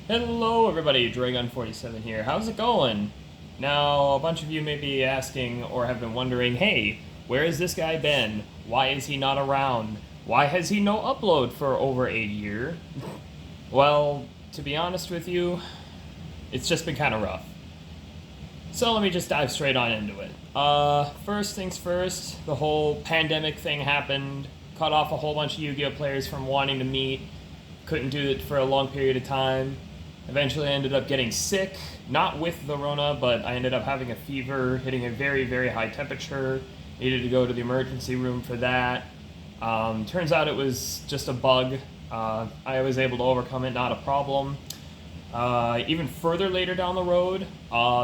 Hello everybody, Dragon47 here. How's it going? Now, a bunch of you may be asking or have been wondering, hey, where has this guy been? Why is he not around? Why has he no upload for over a year? Well, to be honest with you, it's just been kind of rough. So let me just dive straight on into it. First things first, the whole pandemic thing happened, cut off a whole bunch of Yu-Gi-Oh players from wanting to meet, couldn't do it for a long period of time. Eventually I ended up getting sick, not with the Rona, but I ended up having a fever, hitting a very, very high temperature, needed to go to the emergency room for that. Turns out it was just a bug. I was able to overcome it, not a problem. Even further later down the road,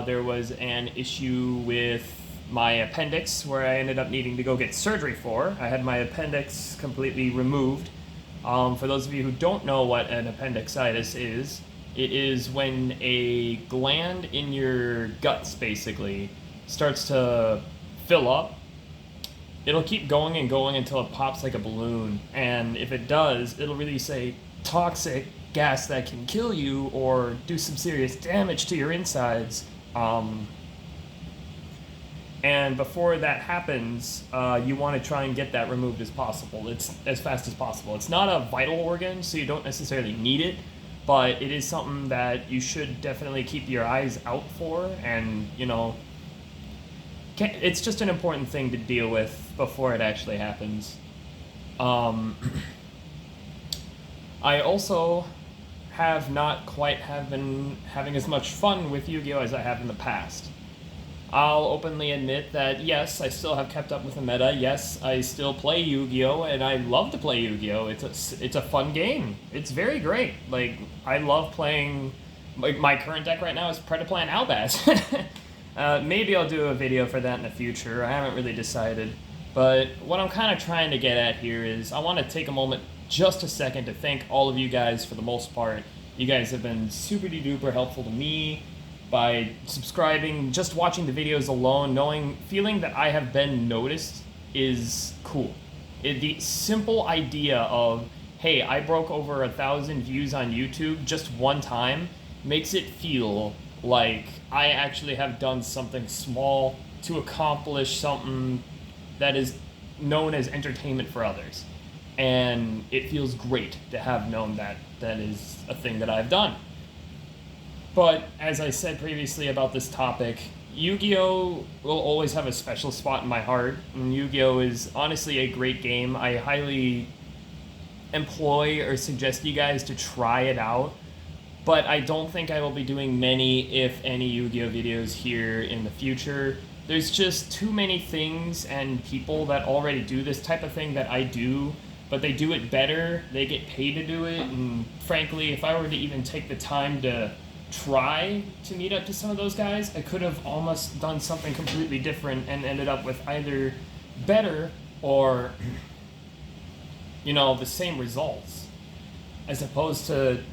there was an issue with my appendix where I ended up needing to go get surgery for. I had my appendix completely removed. For those of you who don't know what an appendicitis is, it is when a gland in your guts basically starts to fill up. It'll keep going and going until it pops like a balloon, and if it does, it'll release a toxic gas that can kill you or do some serious damage to your insides. And before that happens, you want to try and get that removed as possible. It's as fast as possible. It's not a vital organ, so you don't necessarily need it, but it is something that you should definitely keep your eyes out for, and, it's just an important thing to deal with before it actually happens. I also have not quite been having as much fun with Yu-Gi-Oh as I have in the past. I'll openly admit that, yes, I still have kept up with the meta. Yes, I still play Yu-Gi-Oh, and I love to play Yu-Gi-Oh. It's a fun game. It's very great. Like, I love playing. Like, my current deck right now is Predaplan Albaz. Maybe I'll do a video for that in the future. I haven't really decided. But what I'm kind of trying to get at here is I want to take a moment, just a second, to thank all of you guys for the most part. You guys have been super duper helpful to me by subscribing, just watching the videos alone, feeling that I have been noticed is cool. The simple idea of, hey, I broke over 1,000 views on YouTube just one time makes it feel like I actually have done something small to accomplish something that is known as entertainment for others. And it feels great to have known that that is a thing that I've done. But as I said previously about this topic, Yu-Gi-Oh will always have a special spot in my heart, and Yu-Gi-Oh is honestly a great game. I highly employ or suggest you guys to try it out, but I don't think I will be doing many, if any, Yu-Gi-Oh videos here in the future. There's just too many things and people that already do this type of thing that I do, but they do it better, they get paid to do it, and frankly, if I were to even take the time to try to meet up to some of those guys, I could have almost done something completely different and ended up with either better or, the same results, as opposed to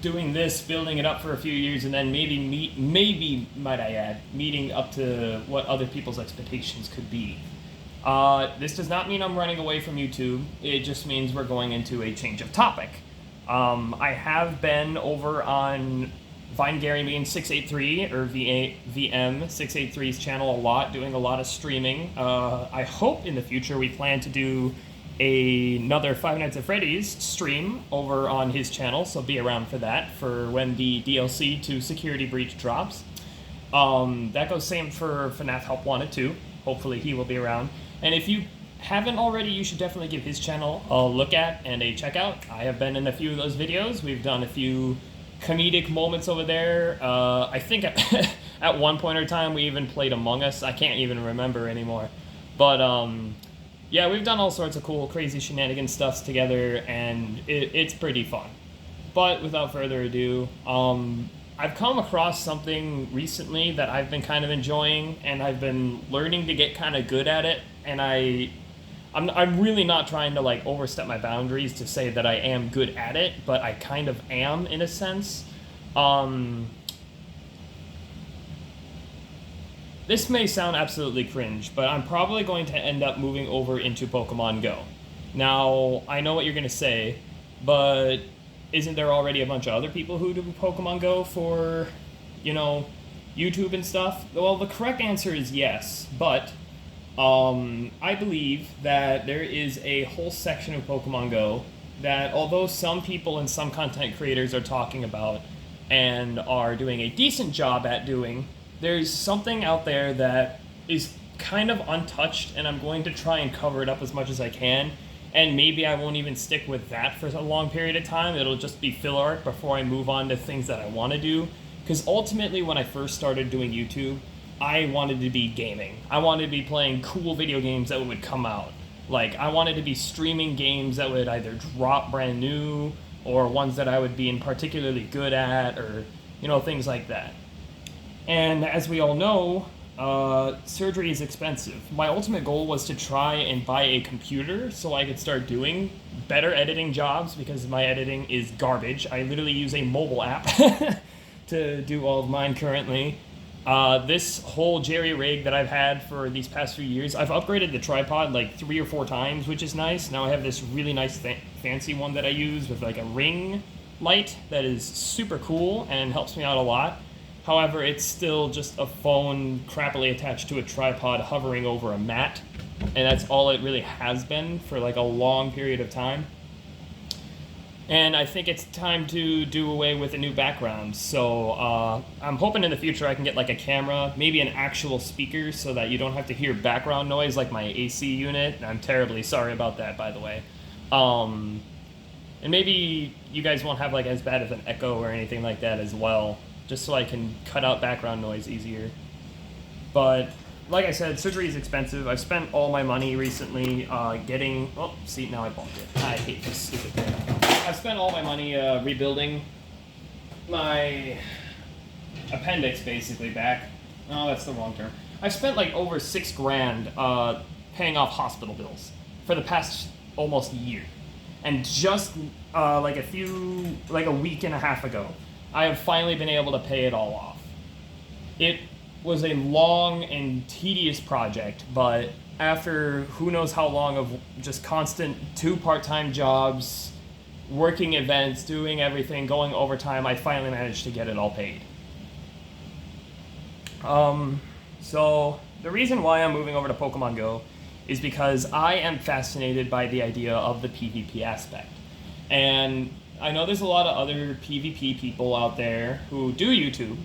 doing this, building it up for a few years, and then maybe, might I add, meeting up to what other people's expectations could be. This does not mean I'm running away from YouTube. It just means we're going into a change of topic. I have been over on Vine Gary Mean 683 or VM 683's channel a lot, doing a lot of streaming. I hope in the future we plan to do another Five Nights at Freddy's stream over on his channel, so be around for that, for when the DLC to Security Breach drops. That goes same for FNAF Help Wanted too. Hopefully he will be around. And if you haven't already, you should definitely give his channel a look at and a check out. I have been in a few of those videos. We've done a few comedic moments over there. I think at one point in time we even played Among Us. I can't even remember anymore. But yeah, we've done all sorts of cool, crazy shenanigans stuff together, and it's pretty fun. But without further ado, I've come across something recently that I've been kind of enjoying, and I've been learning to get kind of good at it, and I'm really not trying to overstep my boundaries to say that I am good at it, but I kind of am in a sense. This may sound absolutely cringe, but I'm probably going to end up moving over into Pokemon Go. Now, I know what you're going to say, but isn't there already a bunch of other people who do Pokemon Go for, you know, YouTube and stuff? Well, the correct answer is yes, but I believe that there is a whole section of Pokemon Go that, although some people and some content creators are talking about and are doing a decent job at doing, there's something out there that is kind of untouched, and I'm going to try and cover it up as much as I can. And maybe I won't even stick with that for a long period of time. It'll just be filler art before I move on to things that I want to do. Because ultimately, when I first started doing YouTube, I wanted to be gaming. I wanted to be playing cool video games that would come out. Like, I wanted to be streaming games that would either drop brand new, or ones that I would be particularly good at, or, you know, things like that. And as we all know, surgery is expensive. My ultimate goal was to try and buy a computer so I could start doing better editing jobs, because my editing is garbage. I literally use a mobile app to do all of mine currently. This whole jerry rig that I've had for these past few years, I've upgraded the tripod like 3 or 4 times, which is nice. Now I have this really nice fancy one that I use with like a ring light that is super cool and helps me out a lot. However, it's still just a phone crappily attached to a tripod hovering over a mat, and that's all it really has been for like a long period of time. And I think it's time to do away with a new background. So I'm hoping in the future I can get like a camera, maybe an actual speaker, so that you don't have to hear background noise like my AC unit. I'm terribly sorry about that, by the way. And maybe you guys won't have like as bad of an echo or anything like that as well, just so I can cut out background noise easier. But like I said, surgery is expensive. I've spent all my money recently getting... Oh, see, now I bumped it. I hate this stupid thing. I've spent all my money rebuilding my appendix, basically, back. Oh, that's the wrong term. I've spent like over $6,000 paying off hospital bills for the past almost year. And just like a week and a half ago, I have finally been able to pay it all off. It was a long and tedious project, but after who knows how long of just constant 2 part-time jobs, working events, doing everything, going overtime, I finally managed to get it all paid. So the reason why I'm moving over to Pokemon Go is because I am fascinated by the idea of the PvP aspect. And I know there's a lot of other PvP people out there who do YouTube,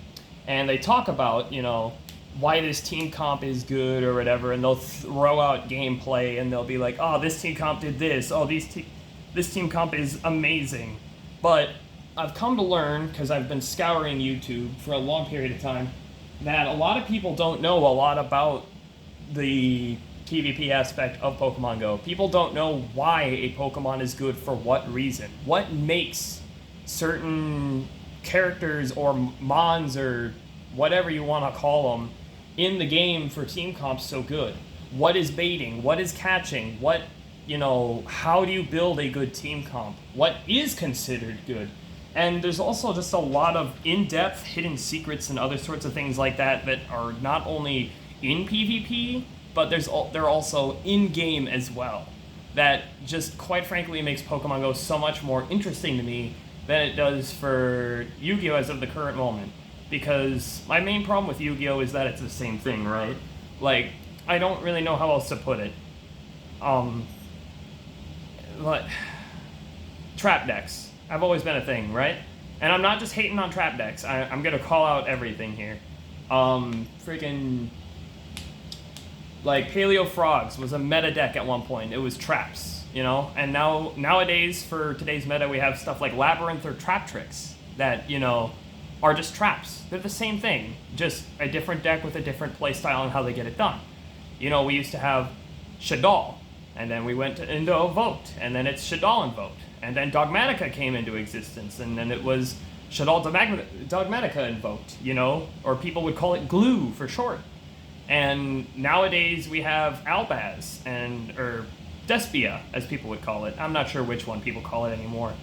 and they talk about, you know, why this team comp is good or whatever, and they'll throw out gameplay, and they'll be like, oh, this team comp did this, oh, this team comp is amazing. But I've come to learn, because I've been scouring YouTube for a long period of time, that a lot of people don't know a lot about the PvP aspect of Pokemon Go. People don't know why a Pokemon is good for what reason. What makes certain characters or mons or whatever you want to call them in the game for team comps so good? What is baiting? What is catching? What, you know, how do you build a good team comp? What is considered good? And there's also just a lot of in-depth hidden secrets and other sorts of things like that that are not only in PvP, but they're also in-game as well. That just, quite frankly, makes Pokemon Go so much more interesting to me than it does for Yu-Gi-Oh! As of the current moment. Because my main problem with Yu-Gi-Oh! Is that it's the same thing, right? Like, I don't really know how else to put it. But trap decks have always been a thing, right? And I'm not just hating on trap decks. I'm gonna call out everything here. Freaking... Like, Paleo Frogs was a meta deck at one point. It was traps, you know? And nowadays, for today's meta, we have stuff like Labyrinth or Trap Tricks that, you know, are just traps. They're the same thing, just a different deck with a different playstyle and how they get it done. You know, we used to have Shaddoll, and then we went into Vote, and then it's Shaddoll and Vote. And then Dogmatica came into existence, and then it was Shaddoll Dogmatica and Vote, you know? Or people would call it Glue for short. And nowadays we have Albaz, or Despia, as people would call it. I'm not sure which one people call it anymore.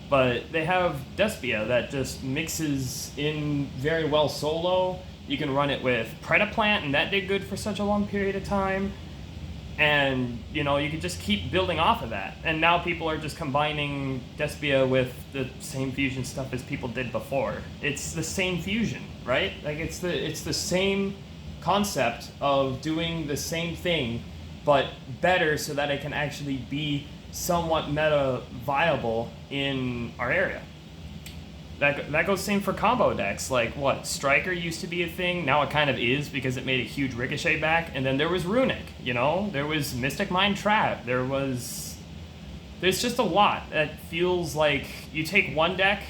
But they have Despia that just mixes in very well solo. You can run it with Predaplant, and that did good for such a long period of time. And, you know, you could just keep building off of that. And now people are just combining Despia with the same fusion stuff as people did before. It's the same fusion, right? Like, it's the same concept of doing the same thing, but better so that it can actually be somewhat meta viable in our area. That goes same for combo decks. Like, what, Striker used to be a thing, now it kind of is because it made a huge ricochet back, and then there was Runic, you know? There was Mystic Mind Trap, there's just a lot that feels like you take one deck,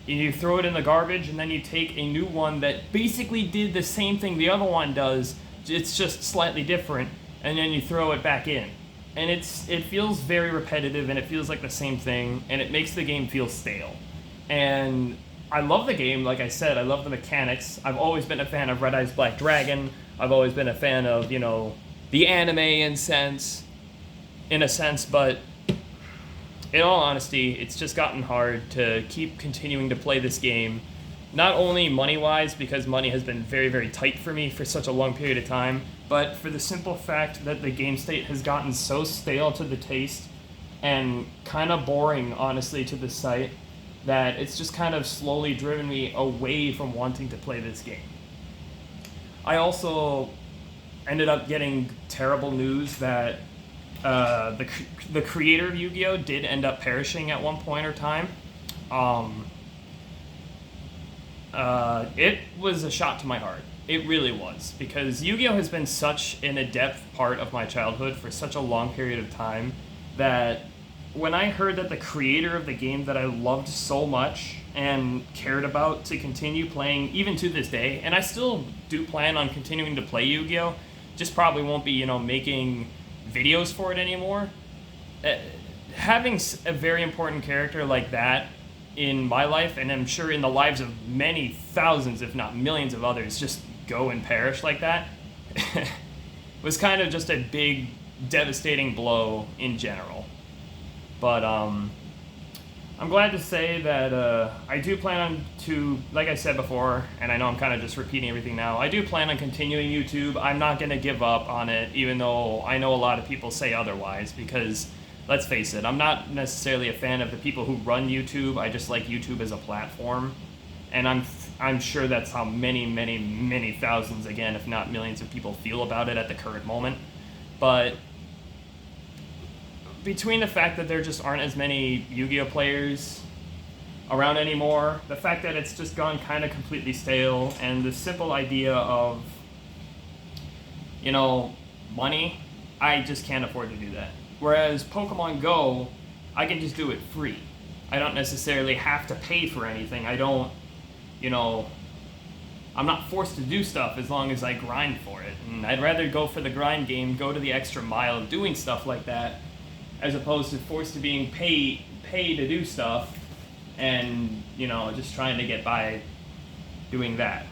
you throw it in the garbage, and then you take a new one that basically did the same thing the other one does, it's just slightly different, and then you throw it back in. And it feels very repetitive, and it feels like the same thing, and it makes the game feel stale. And I love the game, like I said, I love the mechanics. I've always been a fan of Red Eyes Black Dragon. I've always been a fan of, you know, the anime in a sense, but in all honesty, it's just gotten hard to keep continuing to play this game. Not only money-wise, because money has been very, very tight for me for such a long period of time, but for the simple fact that the game state has gotten so stale to the taste and kind of boring, honestly, to the sight, that it's just kind of slowly driven me away from wanting to play this game. I also ended up getting terrible news that the creator of Yu-Gi-Oh! Did end up perishing at one point or time. It was a shot to my heart. It really was, because Yu-Gi-Oh! Has been such an adept part of my childhood for such a long period of time that when I heard that the creator of the game that I loved so much and cared about to continue playing even to this day, and I still do plan on continuing to play Yu-Gi-Oh!, just probably won't be, you know, making videos for it anymore. Having a very important character like that in my life, and I'm sure in the lives of many thousands, if not millions of others, just go and perish like that, was kind of just a big, devastating blow in general. But I'm glad to say that I do plan on to, like I said before, and I know I'm kind of just repeating everything now, I do plan on continuing YouTube. I'm not going to give up on it, even though I know a lot of people say otherwise, because let's face it, I'm not necessarily a fan of the people who run YouTube. I just like YouTube as a platform, and I'm sure that's how many, many, many thousands, again, if not millions of people feel about it at the current moment. But between the fact that there just aren't as many Yu-Gi-Oh! Players around anymore, the fact that it's just gone kind of completely stale, and the simple idea of, you know, money, I just can't afford to do that. Whereas Pokemon Go, I can just do it free. I don't necessarily have to pay for anything. I don't, you know, I'm not forced to do stuff as long as I grind for it. And I'd rather go for the grind game, go to the extra mile of doing stuff like that, as opposed to forced to being paid to do stuff and, you know, just trying to get by doing that.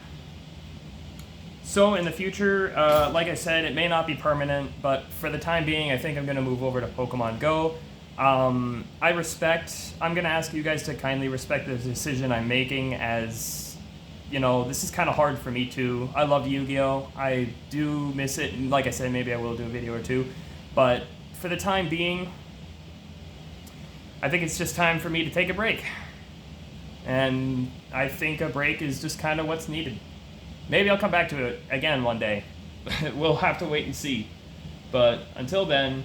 So in the future, like I said, it may not be permanent, but for the time being, I think I'm going to move over to Pokemon Go. I'm going to ask you guys to kindly respect the decision I'm making, as, you know, this is kind of hard for me too. I love Yu-Gi-Oh! I do miss it, and like I said, maybe I will do a video or two, but for the time being, I think it's just time for me to take a break. And I think a break is just kind of what's needed. Maybe I'll come back to it again one day. We'll have to wait and see. But until then,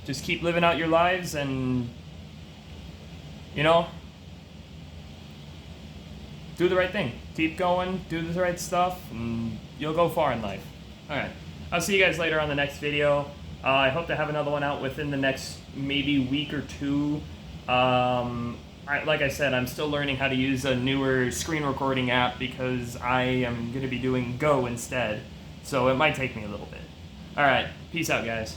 just keep living out your lives and, you know, do the right thing. Keep going, do the right stuff, and you'll go far in life. Alright, I'll see you guys later on the next video. I hope to have another one out within the next maybe week or two. Like I said, I'm still learning how to use a newer screen recording app because I am going to be doing Go instead. So it might take me a little bit. Alright, peace out, guys.